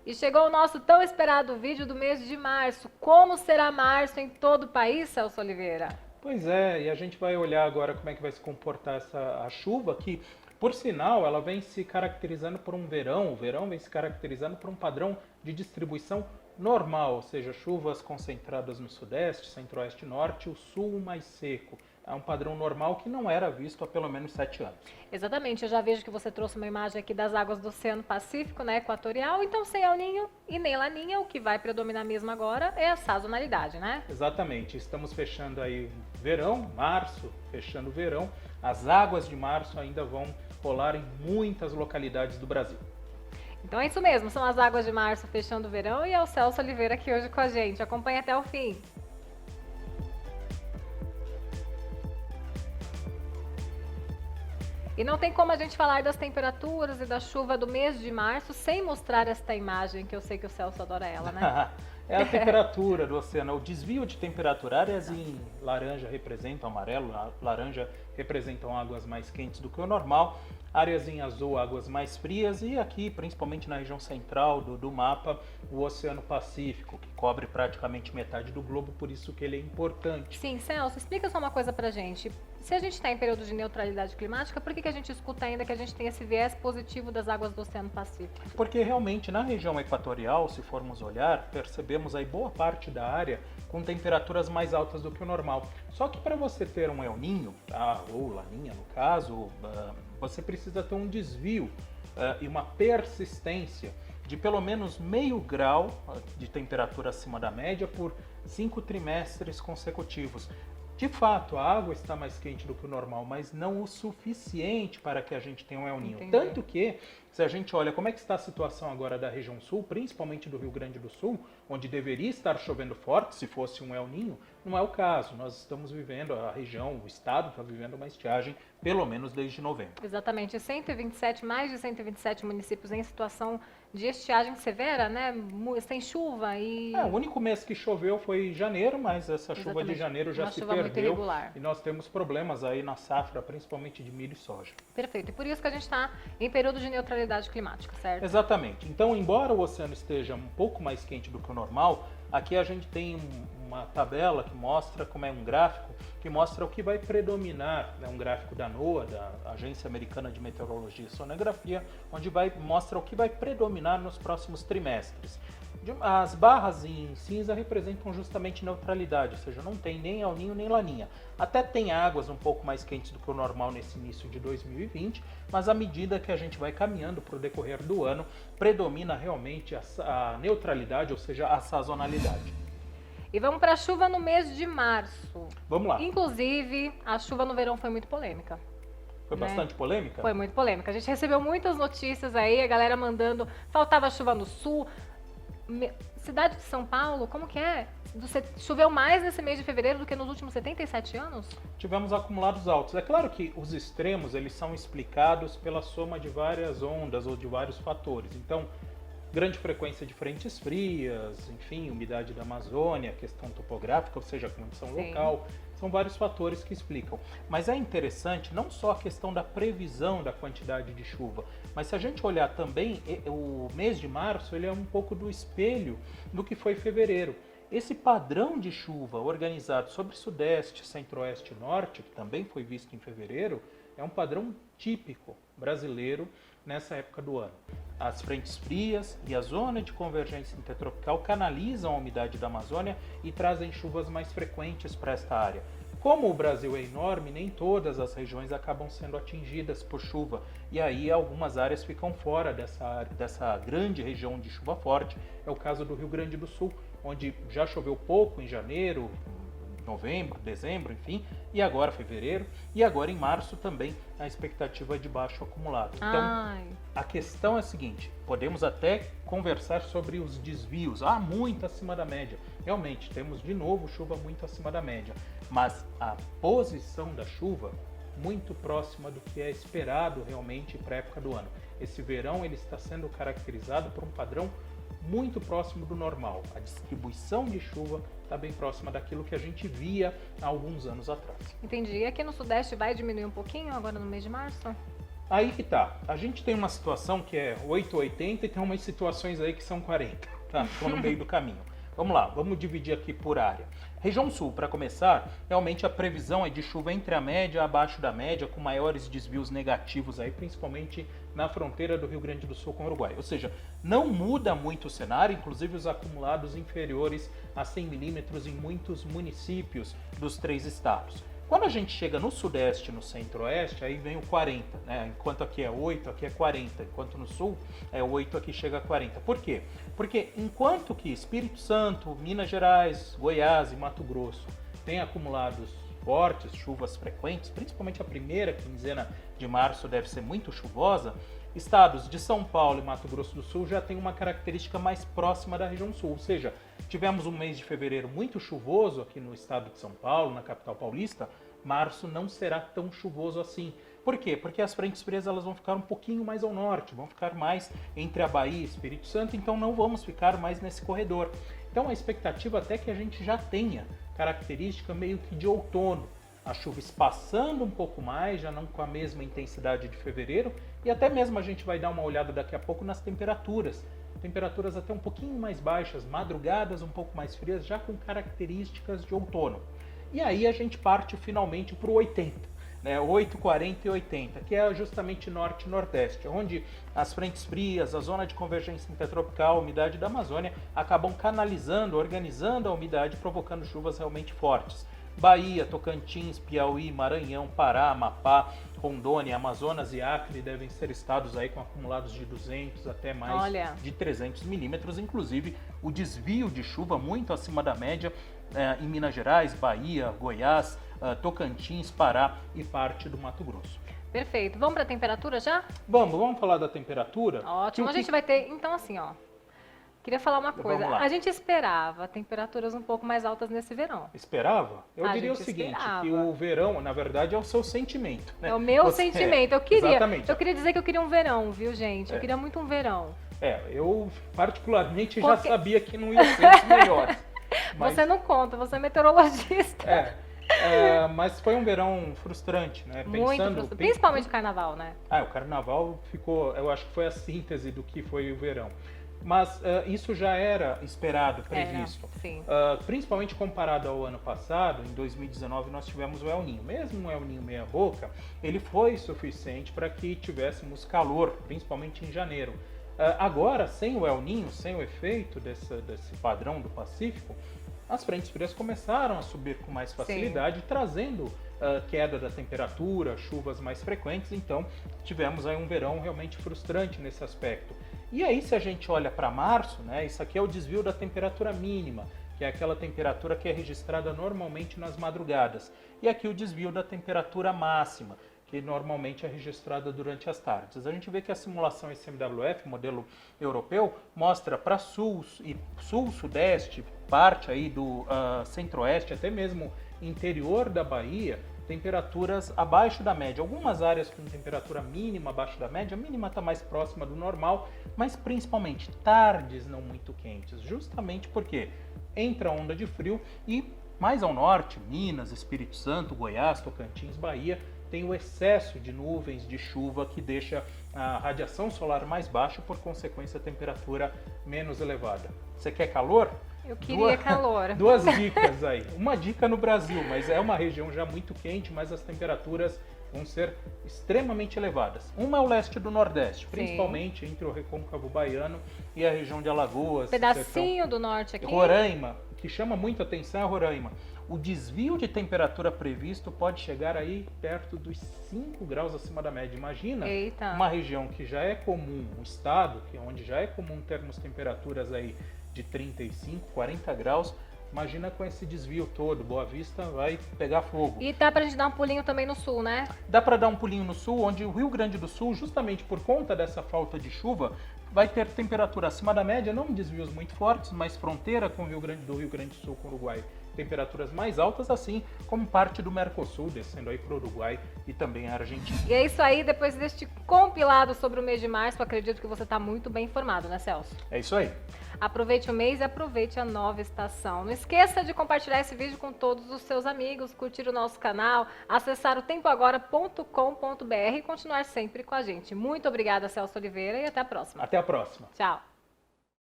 E chegou o nosso tão esperado vídeo do mês de março. Como será março em todo o país, Celso Oliveira? Pois é, e a gente vai olhar agora como é que vai se comportar a chuva, que, por sinal, ela vem se caracterizando por um verão, o verão vem se caracterizando por um padrão de distribuição normal, ou seja, chuvas concentradas no sudeste, centro-oeste e norte, o sul mais seco. É um padrão normal que não era visto há pelo menos 7 anos. Exatamente, eu já vejo que você trouxe uma imagem aqui das águas do Oceano Pacífico, né, equatorial, então sem El Niño e nem Laninha, o que vai predominar mesmo agora é a sazonalidade, né? Exatamente, estamos fechando aí verão, março, fechando o verão. As águas de março ainda vão rolar em muitas localidades do Brasil. Então é isso mesmo, são as águas de março fechando o verão e é o Celso Oliveira aqui hoje com a gente. Acompanhe até o fim. E não tem como a gente falar das temperaturas e da chuva do mês de março sem mostrar esta imagem, que eu sei que o Celso adora ela, né? É a temperatura do oceano, o desvio de temperatura. Áreas em laranja representam amarelo, laranja representam águas mais quentes do que o normal, áreas em azul, águas mais frias, e aqui, principalmente na região central do mapa, o Oceano Pacífico, que cobre praticamente metade do globo, por isso que ele é importante. Sim, Celso, explica só uma coisa pra gente. Se a gente está em período de neutralidade climática, por que a gente escuta ainda que a gente tem esse viés positivo das águas do Oceano Pacífico? Porque realmente na região equatorial, se formos olhar, percebemos aí boa parte da área com temperaturas mais altas do que o normal. Só que para você ter um El Niño, ou Laninha no caso, você precisa ter um desvio e uma persistência de pelo menos meio grau de temperatura acima da média por 5 trimestres consecutivos. De fato, a água está mais quente do que o normal, mas não o suficiente para que a gente tenha um El Niño. Entendi. Tanto que, se a gente olha como é que está a situação agora da região sul, principalmente do Rio Grande do Sul, onde deveria estar chovendo forte se fosse um El Niño, não é o caso. Nós estamos vivendo, a região, o estado está vivendo uma estiagem, pelo menos desde novembro. Exatamente, 127, mais de 127 municípios em situação de estiagem severa, né? Sem chuva e... O único mês que choveu foi janeiro, mas essa chuva de Exatamente. janeiro já Uma se chuva muito perdeu irregular. e nós temos problemas aí na safra, principalmente de milho e soja. Perfeito, e por isso que a gente está em período de neutralidade climática, certo? Exatamente. Então, embora o oceano esteja um pouco mais quente do que o normal, aqui a gente tem uma tabela que mostra, como é um gráfico, que mostra o que vai predominar, né, um gráfico da NOAA, da Agência Americana de Meteorologia e Sonografia, onde mostra o que vai predominar nos próximos trimestres. As barras em cinza representam justamente neutralidade, ou seja, não tem nem El Niño nem Laninha. Até tem águas um pouco mais quentes do que o normal nesse início de 2020, mas à medida que a gente vai caminhando para o decorrer do ano, predomina realmente a neutralidade, ou seja, a sazonalidade. E vamos para a chuva no mês de março. Vamos lá. Inclusive, a chuva no verão foi muito polêmica. Foi né? bastante polêmica? Foi muito polêmica. A gente recebeu muitas notícias aí, a galera mandando, faltava chuva no sul. Cidade de São Paulo, como que é? Choveu mais nesse mês de fevereiro do que nos últimos 77 anos? Tivemos acumulados altos. É claro que os extremos eles são explicados pela soma de várias ondas ou de vários fatores. Então, grande frequência de frentes frias, enfim, umidade da Amazônia, questão topográfica, ou seja, condição local, são vários fatores que explicam. Mas é interessante não só a questão da previsão da quantidade de chuva, mas se a gente olhar também, o mês de março ele é um pouco do espelho do que foi fevereiro. Esse padrão de chuva organizado sobre Sudeste, Centro-Oeste e Norte, que também foi visto em fevereiro, é um padrão típico brasileiro nessa época do ano. As frentes frias e a zona de convergência intertropical canalizam a umidade da Amazônia e trazem chuvas mais frequentes para esta área. Como o Brasil é enorme, nem todas as regiões acabam sendo atingidas por chuva, e aí algumas áreas ficam fora dessa grande região de chuva forte. É o caso do Rio Grande do Sul, onde já choveu pouco em janeiro, novembro, dezembro, enfim, e agora fevereiro, e agora em março também a expectativa de baixo acumulado. Então, a questão é a seguinte, podemos até conversar sobre os desvios, muito acima da média. Realmente, temos de novo chuva muito acima da média, mas a posição da chuva muito próxima do que é esperado realmente para a época do ano. Esse verão ele está sendo caracterizado por um padrão muito próximo do normal. A distribuição de chuva está bem próxima daquilo que a gente via há alguns anos atrás. Entendi. E aqui no Sudeste vai diminuir um pouquinho agora no mês de março? Aí que tá. A gente tem uma situação que é 8,80 e tem umas situações aí que são 40. Tá? Estão no meio do caminho. Vamos lá, vamos dividir aqui por área. Região Sul, para começar, realmente a previsão é de chuva entre a média e abaixo da média, com maiores desvios negativos aí, principalmente na fronteira do Rio Grande do Sul com o Uruguai. Ou seja, não muda muito o cenário, inclusive os acumulados inferiores a 100 milímetros em muitos municípios dos 3 estados. Quando a gente chega no sudeste e no centro-oeste, aí vem o 40, né? Enquanto aqui é 8, aqui é 40. Enquanto no sul é 8, aqui chega a 40. Por quê? Porque enquanto que Espírito Santo, Minas Gerais, Goiás e Mato Grosso têm acumulados fortes, chuvas frequentes, principalmente a primeira quinzena de março deve ser muito chuvosa, estados de São Paulo e Mato Grosso do Sul já têm uma característica mais próxima da região sul, ou seja, tivemos um mês de fevereiro muito chuvoso aqui no estado de São Paulo, na capital paulista, março não será tão chuvoso assim. Por quê? Porque as frentes frias elas vão ficar um pouquinho mais ao norte, vão ficar mais entre a Bahia e Espírito Santo, então não vamos ficar mais nesse corredor. Então a expectativa até que a gente já tenha característica meio que de outono, a chuva espaçando um pouco mais, já não com a mesma intensidade de fevereiro, e até mesmo a gente vai dar uma olhada daqui a pouco nas temperaturas. Temperaturas até um pouquinho mais baixas, madrugadas um pouco mais frias, já com características de outono. E aí a gente parte finalmente para o 80, né? 8, 40 e 80, que é justamente norte e nordeste, onde as frentes frias, a zona de convergência intertropical, a umidade da Amazônia, acabam canalizando, organizando a umidade, provocando chuvas realmente fortes. Bahia, Tocantins, Piauí, Maranhão, Pará, Amapá, Rondônia, Amazonas e Acre devem ser estados aí com acumulados de 200 até mais de 300 milímetros, inclusive o desvio de chuva muito acima da média em Minas Gerais, Bahia, Goiás, Tocantins, Pará e parte do Mato Grosso. Perfeito. Vamos para a temperatura já? Vamos falar da temperatura? Ótimo. A gente vai ter, então assim, ó. Queria falar uma coisa. A gente esperava temperaturas um pouco mais altas nesse verão. Esperava? Eu diria o seguinte, que o verão, na verdade, é o seu sentimento. Né? É o meu sentimento. Exatamente. Eu queria dizer que eu queria um verão, viu, gente? Eu queria muito um verão. Eu particularmente já sabia que não ia ser os melhores. Mas... Você não conta, você é meteorologista. Mas foi um verão frustrante, né? Muito frustrante, principalmente o carnaval, né? O carnaval ficou, eu acho que foi a síntese do que foi o verão. Mas isso já era esperado, previsto. Principalmente comparado ao ano passado, em 2019 nós tivemos o El Niño. Mesmo o El Niño meia boca, ele foi suficiente para que tivéssemos calor, principalmente em janeiro. Agora, sem o El Niño, sem o efeito desse padrão do Pacífico, as frentes frias começaram a subir com mais facilidade, trazendo queda da temperatura, chuvas mais frequentes, então tivemos aí um verão realmente frustrante nesse aspecto. E aí, se a gente olha para março, né, isso aqui é o desvio da temperatura mínima, que é aquela temperatura que é registrada normalmente nas madrugadas. E aqui o desvio da temperatura máxima, que normalmente é registrada durante as tardes. A gente vê que a simulação SMWF, modelo europeu, mostra para sul e sul-sudeste, parte aí do centro-oeste, até mesmo interior da Bahia, temperaturas abaixo da média. Algumas áreas com temperatura mínima abaixo da média, a mínima está mais próxima do normal, mas principalmente tardes não muito quentes, justamente porque entra a onda de frio e mais ao norte, Minas, Espírito Santo, Goiás, Tocantins, Bahia, tem o excesso de nuvens de chuva que deixa a radiação solar mais baixa, por consequência a temperatura menos elevada. Você quer calor? Eu queria calor. Duas dicas aí. Uma dica no Brasil, mas é uma região já muito quente, mas as temperaturas vão ser extremamente elevadas. Uma é o leste do Nordeste, principalmente entre o Recôncavo Baiano e a região de Alagoas. Pedacinho do norte aqui. Roraima, que chama muito atenção é Roraima. O desvio de temperatura previsto pode chegar aí perto dos 5 graus acima da média. Imagina uma região que já é comum, um estado onde já é comum termos temperaturas aí de 35, 40 graus, imagina com esse desvio todo, Boa Vista vai pegar fogo. E dá pra gente dar um pulinho também no sul, né? Dá pra dar um pulinho no sul, onde o Rio Grande do Sul, justamente por conta dessa falta de chuva, vai ter temperatura acima da média, não desvios muito fortes, mas fronteira com do Rio Grande do Sul com o Uruguai temperaturas mais altas, assim como parte do Mercosul, descendo aí para o Uruguai e também a Argentina. E é isso aí, depois deste compilado sobre o mês de março, acredito que você está muito bem informado, né, Celso? É isso aí. Aproveite o mês e aproveite a nova estação. Não esqueça de compartilhar esse vídeo com todos os seus amigos, curtir o nosso canal, acessar o tempoagora.com.br e continuar sempre com a gente. Muito obrigada, Celso Oliveira, e até a próxima. Até a próxima. Tchau.